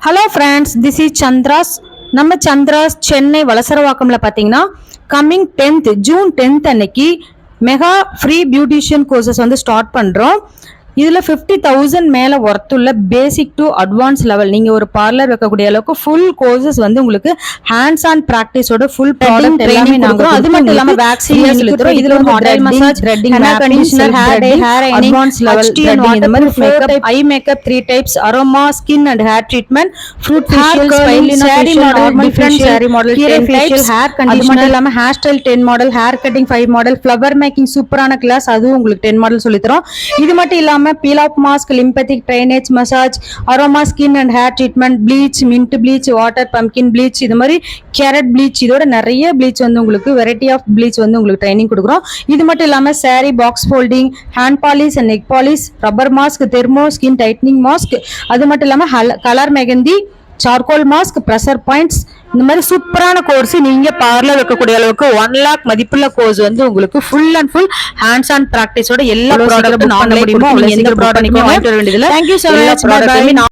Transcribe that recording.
Hello friends, this is Chandra's. நம்ம சந்திராஸ் சென்னை வலசரவாக்கம்ல பார்த்தீங்கன்னா coming 10th June 10th அன்னைக்கு மெகா ஃப்ரீ பியூட்டிஷியன் கோர்சஸ் வந்து ஸ்டார்ட் பண்ணுறோம். இதில் 50,000 மேலே ஒர்த்துள்ள பேசிக் டு அட்வான்ஸ் லெவல் நீங்கள் ஒரு பார்லர் வைக்கக்கூடிய அளவுக்கு ஃபுல் கோர்சஸ் வந்து உங்களுக்கு ஹேண்ட்ஸ் ஆன் ப்ராக்டிஸோட ஃபுல் ப்ராடக்ட் எல்லாமே நாங்கள். அது மட்டும் இல்லாமல் வேக்சின் சொல்லித்தரோம். இதில் வந்து hot massage, threading, hair conditioner, hair dye, hair advance level threading, இந்த மாதிரி makeup, eye makeup 3 types, aroma, skin and hair treatment, fruit facial, spirulina facial, normal facial, sorry model 10 types, hair conditioner, அது மட்டும் இல்லாமல் hair style 10 model, hair cutting 5 model, flower making சூப்பரான class, அதுவும் உங்களுக்கு 10 model சொல்லித்தரோம். இது மட்டும் இல்லாமல் peel off mask, lymphatic drainage massage, aroma skin and hair treatment, bleach, mint bleach, water pumpkin bleach, இது மாதிரி carrot bleach, இதோட நிறைய bleach வந்து உங்களுக்கு வெரைட்டி ஆஃப் bleach வந்து உங்களுக்கு ட்ரைனிங் கொடுக்குறோம். இது மட்டும் இல்லாமல் saree box folding, hand polish and neck polish, rubber mask, thermo skin tightening mask, அது மட்டும் இல்லாமல் colour mehndi, charcoal mask, pressure points, இந்த மாதிரி சூப்பரான கோர்ஸ். நீங்க பார்லர் வைக்கக்கூடிய அளவுக்கு 1 lakh மதிப்புள்ள கோர்ஸ் வந்து உங்களுக்கு full and full hands on பிராக்டிஸோட எல்லா ப்ராடக்ட்டும் நாங்களே கொடுப்போம். எந்த ப்ராடக்ட் வாங்கிட்டு வர வேண்டியதில்லை. Thank you so much.